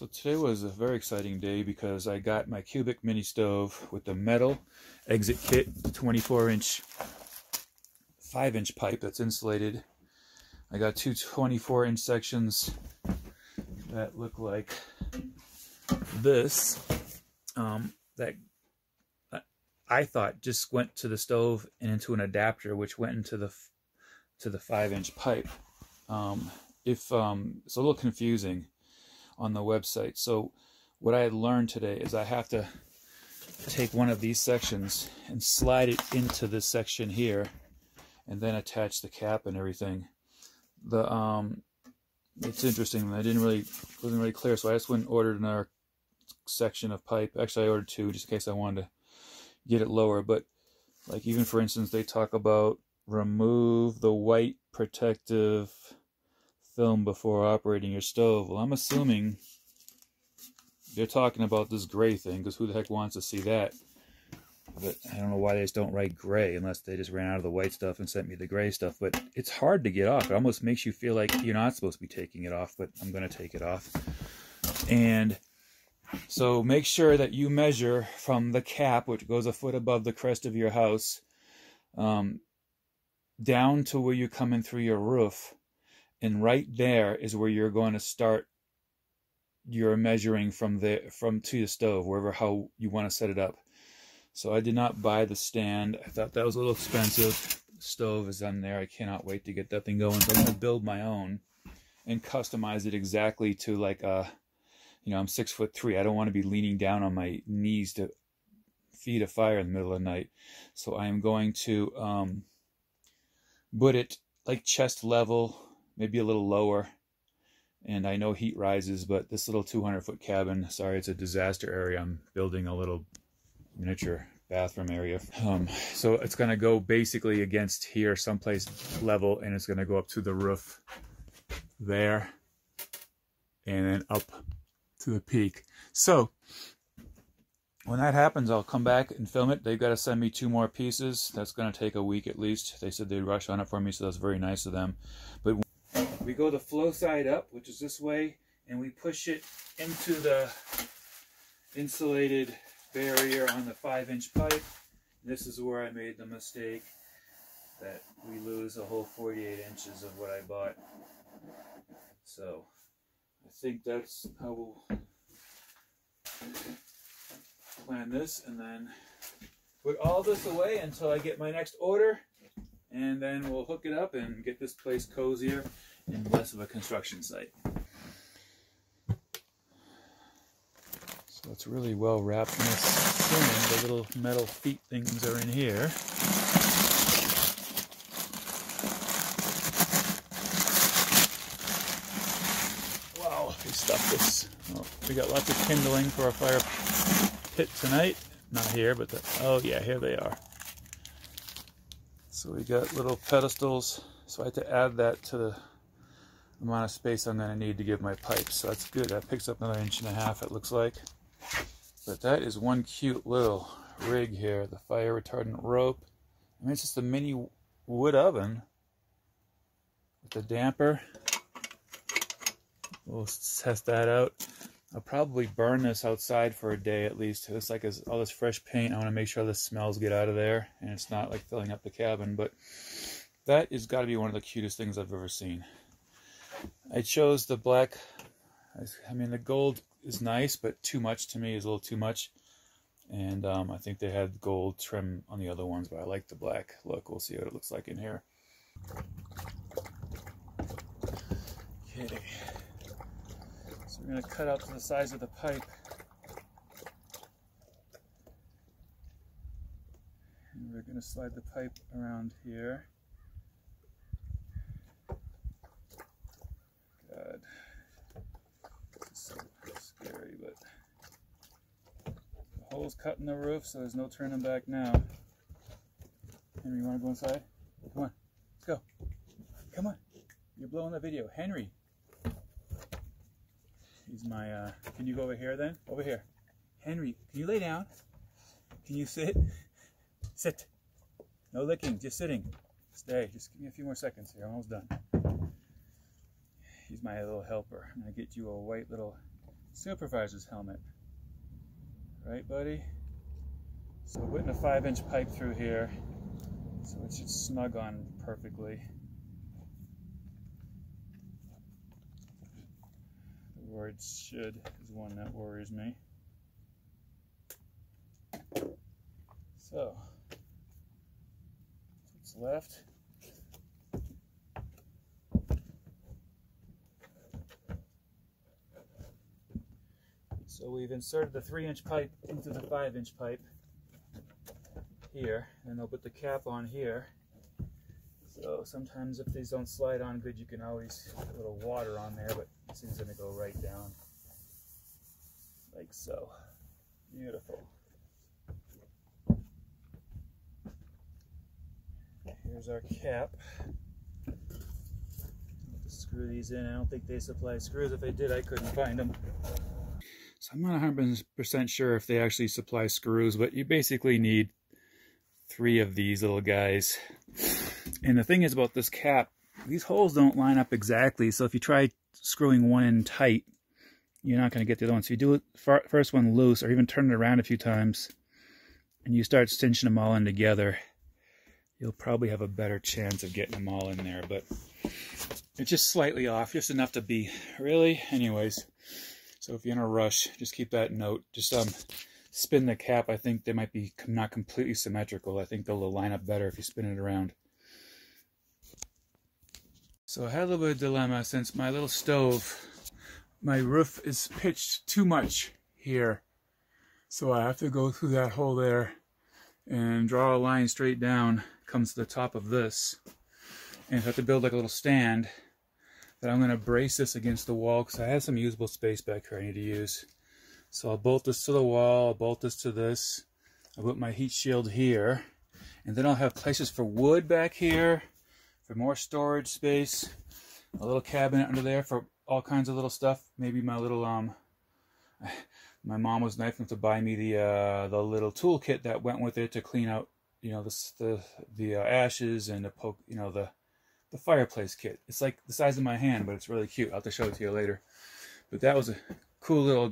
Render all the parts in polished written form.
So today was a very exciting day because I got my cubic mini stove with the metal exit kit, the 24-inch 5-inch pipe that's insulated. I got two 24-inch sections that look like this, that I thought just went to the stove and into an adapter, which went into the 5-inch pipe. It's a little confusing on the website. So what I had learned today is I have to take one of these sections and slide it into this section here, and then attach the cap and everything. It's interesting. Wasn't really clear, so I just went and ordered another section of pipe. Actually, I ordered two just in case I wanted to get it lower. But like, even for instance, they talk about remove the white protective film before operating your stove. Well, I'm assuming they're talking about this gray thing, because who the heck wants to see that? But I don't know why they just don't write gray, unless they just ran out of the white stuff and sent me the gray stuff. But it's hard to get off. It almost makes you feel like you're not supposed to be taking it off, but I'm going to take it off. And so make sure that you measure from the cap, which goes a foot above the crest of your house, down to where you come in through your roof. And right there is where you're going to start your measuring from to the stove, how you want to set it up. So I did not buy the stand. I thought that was a little expensive. The stove is on there. I cannot wait to get that thing going. So I'm going to build my own and customize it exactly to, like, I'm 6'3". I don't want to be leaning down on my knees to feed a fire in the middle of the night. So I am going to put it like chest level, maybe a little lower. And I know heat rises, but this little 200-foot cabin, sorry, it's a disaster area. I'm building a little miniature bathroom area. So it's going to go basically against here, someplace level, and it's going to go up to the roof there, and then up to the peak. So when that happens, I'll come back and film it. They've got to send me 2 more pieces. That's going to take a week at least. They said they'd rush on it for me, so that's very nice of them. But we go the flow side up, which is this way, and we push it into the insulated barrier on the 5-inch pipe. This is where I made the mistake that we lose a whole 48 inches of what I bought. So I think that's how we'll plan this, and then put all this away until I get my next order, and then we'll hook it up and get this place cozier and less of a construction site. So it's really well wrapped, and assuming the little metal feet things are in here. Wow, we stuffed this. Oh, we got lots of kindling for our fire pit tonight. Not here, but oh yeah, here they are. So we got little pedestals, so I had to add that to the amount of space I'm going to need to give my pipes. So that's good. That picks up another 1.5 inches, it looks like. But that is one cute little rig here. The fire retardant rope. I mean, it's just a mini wood oven with the damper. We'll test that out. I'll probably burn this outside for a day at least. It's like all this fresh paint. I want to make sure the smells get out of there and it's not like filling up the cabin. But that has got to be one of the cutest things I've ever seen. I chose the black. I mean, the gold is nice, but too much to me is a little too much. And I think they had gold trim on the other ones, but I like the black look. We'll see what it looks like in here. Okay. So we're going to cut out to the size of the pipe. And we're going to slide the pipe around here. God, this is so scary, but the hole's cut in the roof, so there's no turning back now. Henry, you want to go inside? Come on, let's go. Come on, you're blowing the video. Henry. He's my, can you go over here then? Over here. Henry, can you lay down? Can you sit? Sit. No licking, just sitting. Stay, just give me a few more seconds here, I'm almost done. He's my little helper. I'm gonna get you a white little supervisor's helmet. Right, buddy? So we're putting a 5-inch pipe through here, so it should snug on perfectly. The word should is one that worries me. So, what's left? So we've inserted the 3-inch pipe into the 5-inch pipe here, and I'll put the cap on here. So sometimes if these don't slide on good, you can always put a little water on there, but this thing's gonna go right down, like so. Beautiful. Here's our cap. Screw these in. I don't think they supply screws. If they did, I couldn't find them. So I'm not 100% sure if they actually supply screws, but you basically need 3 of these little guys. And the thing is about this cap, these holes don't line up exactly, so if you try screwing one in tight, you're not going to get the other one. So you do it first one loose, or even turn it around a few times, and you start cinching them all in together, you'll probably have a better chance of getting them all in there. But it's just slightly off, just enough to be really. Anyways, so if you're in a rush, just keep that note. Just spin the cap. I think they might be not completely symmetrical. I think they'll line up better if you spin it around. So I had a little bit of dilemma since my little stove, my roof is pitched too much here. So I have to go through that hole there and draw a line straight down, comes to the top of this. And I have to build like a little stand that I'm going to brace this against the wall because I have some usable space back here I need to use. So I'll bolt this to the wall, I'll bolt this to this, I'll put my heat shield here, and then I'll have places for wood back here, for more storage space, a little cabinet under there for all kinds of little stuff. Maybe my little, my mom was nice enough to buy me the little toolkit that went with it to clean out, you know, the ashes and the poke, you know, the fireplace kit. It's like the size of my hand, but it's really cute. I'll have to show it to you later. But that was a cool little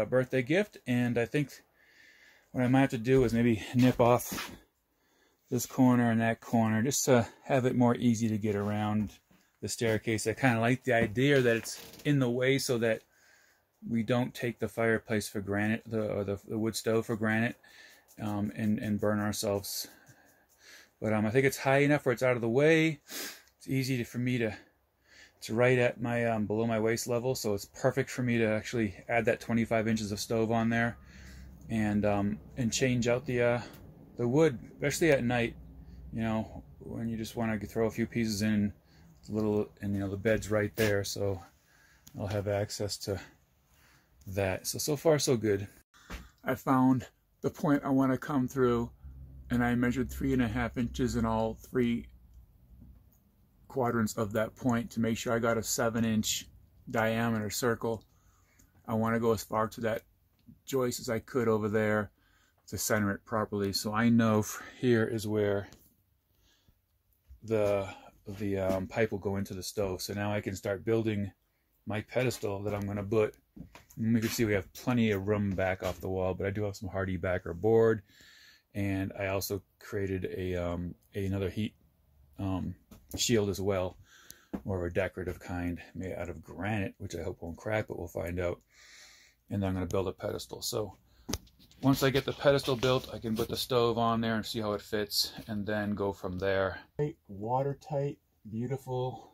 birthday gift, and I think what I might have to do is maybe nip off this corner and that corner just to have it more easy to get around the staircase. I kind of like the idea that it's in the way so that we don't take the fireplace for granted, or the wood stove for granted, and burn ourselves. But I think it's high enough where it's out of the way. It's easy for me to, it's right at my below my waist level, so it's perfect for me to actually add that 25 inches of stove on there, and change out the wood, especially at night. You know, when you just want to throw a few pieces in, and you know the bed's right there, so I'll have access to that. So far so good. I found the point I want to come through, and I measured 3.5 inches in all 3 quadrants of that point to make sure I got a 7-inch diameter circle. I want to go as far to that joist as I could over there to center it properly. So I know here is where the pipe will go into the stove. So now I can start building my pedestal that I'm going to put. And we can see we have plenty of room back off the wall, but I do have some hardy backer board, and I also created another heat shield as well, more of a decorative kind made out of granite, which I hope won't crack, but we'll find out. And then I'm going to build a pedestal. So once I get the pedestal built, I can put the stove on there and see how it fits, and then go from there. Watertight, beautiful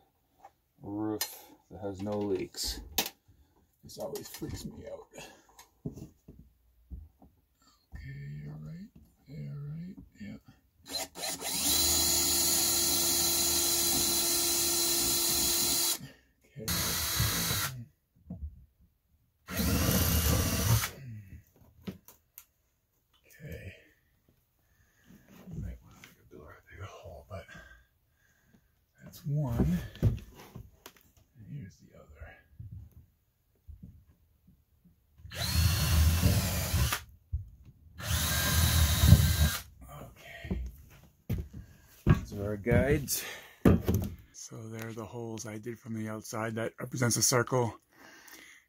roof that has no leaks. This always freaks me out. Okay, you're right. You're right. Yeah. Okay. You might want to make a bigger hole, but that's one. And here's the other. Okay. These are our guides. So there are the holes I did from the outside. That represents a circle.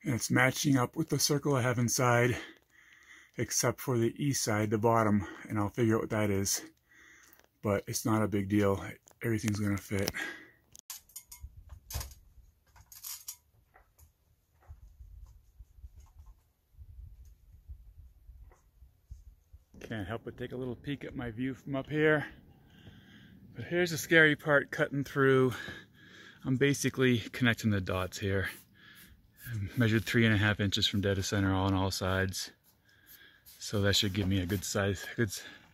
And it's matching up with the circle I have inside, except for the east side, the bottom, and I'll figure out what that is. But it's not a big deal. Everything's gonna fit. Can't help but take a little peek at my view from up here. But here's the scary part, cutting through. I'm basically connecting the dots here. I measured 3.5 inches from dead to center on all sides. So that should give me a good size, good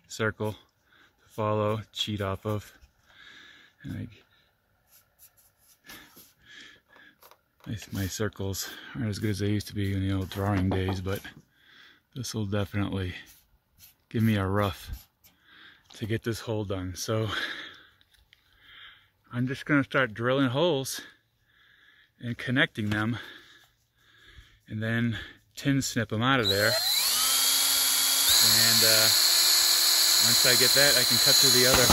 circle to follow, cheat off of. And my circles aren't as good as they used to be in the old drawing days, but this will definitely give me a rough to get this hole done. So I'm just gonna start drilling holes and connecting them, and then tin snip them out of there. And once I get that, I can cut through the other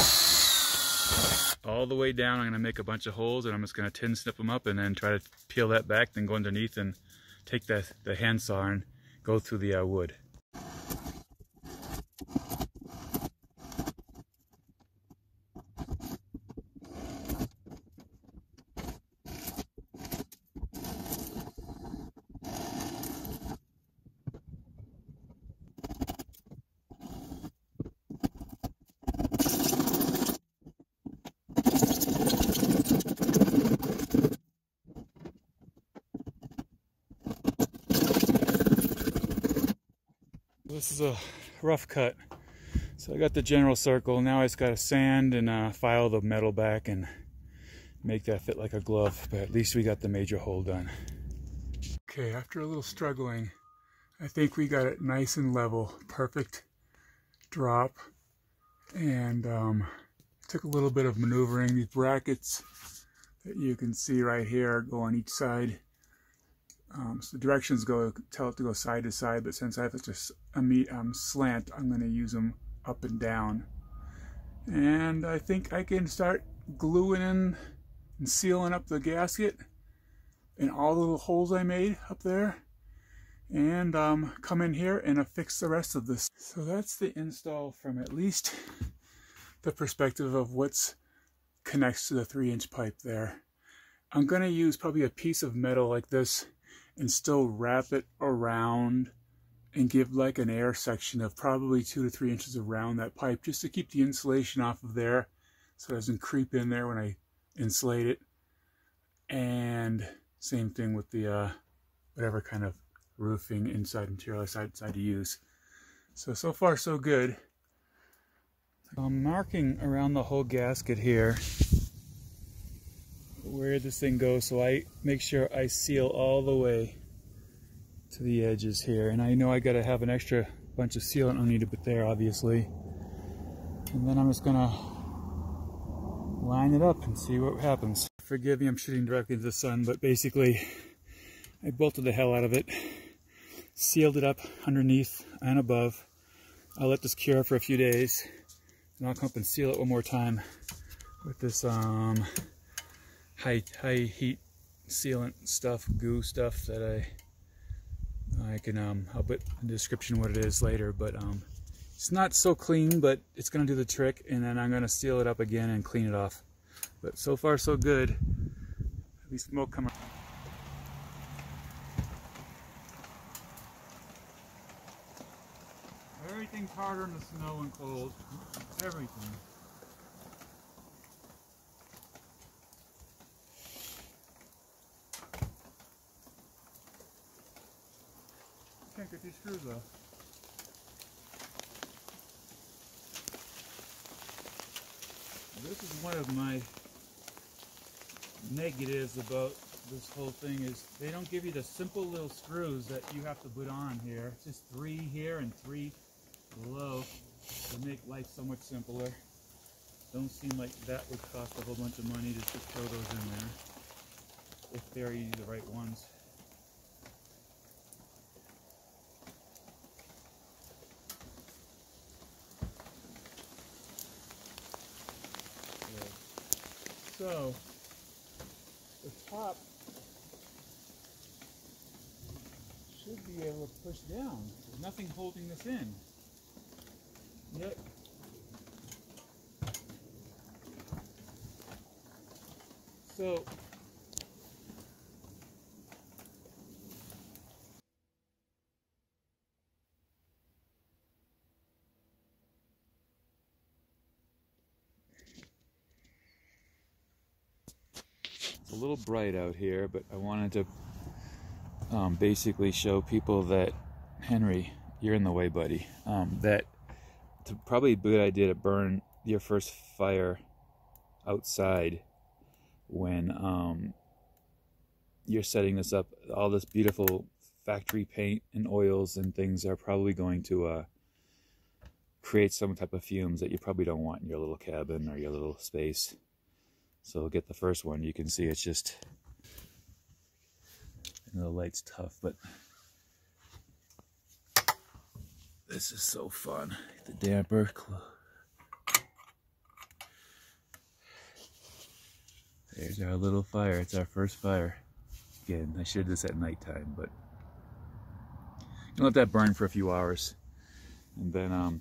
all the way down. I'm gonna make a bunch of holes, and I'm just gonna tin snip them up and then try to peel that back, then go underneath and take the handsaw and go through the wood. This is a rough cut. So I got the general circle. Now I just got to sand and file the metal back and make that fit like a glove. But at least we got the major hole done. Okay, after a little struggling, I think we got it nice and level. Perfect drop. And took a little bit of maneuvering. These brackets that you can see right here go on each side. So the directions tell it to go side to side, but since I have such a slant, I'm going to use them up and down. And I think I can start gluing in and sealing up the gasket and all the little holes I made up there, and come in here and affix the rest of this. So that's the install from at least the perspective of what's connects to the 3-inch pipe there. I'm going to use probably a piece of metal like this and still wrap it around and give like an air section of probably 2 to 3 inches around that pipe, just to keep the insulation off of there so it doesn't creep in there when I insulate it. And same thing with the whatever kind of roofing inside material I decide to use. So far so good. I'm marking around the whole gasket here where this thing goes, so I make sure I seal all the way to the edges here. And I know I gotta have an extra bunch of sealant I need to put there, obviously. And then I'm just gonna line it up and see what happens. Forgive me, I'm shooting directly into the sun, but basically I bolted the hell out of it, sealed it up underneath and above. I'll let this cure for a few days, and I'll come up and seal it one more time with this high heat sealant stuff, goo stuff that I can I'll put in the description what it is later. But it's not so clean, but it's gonna do the trick, and then I'm gonna seal it up again and clean it off. But so far so good. At least smoke coming. Everything's harder in the snow and cold. Everything. Can't get these screws off. This is one of my negatives about this whole thing, is they don't give you the simple little screws that you have to put on here. It's just 3 here and 3 below to make life so much simpler. Don't seem like that would cost a whole bunch of money just to throw those in there, if they're the right ones. So the top should be able to push down. There's nothing holding this in. Yep. So it's a little bright out here, but I wanted to basically show people that, Henry, you're in the way, buddy, that it's probably a good idea to burn your first fire outside when you're setting this up. All this beautiful factory paint and oils and things are probably going to create some type of fumes that you probably don't want in your little cabin or your little space. So get the first one. You can see it's just, the light's tough, but this is so fun. Get the damper. There's our little fire. It's our first fire. Again, I should do this at nighttime, but you let that burn for a few hours, and then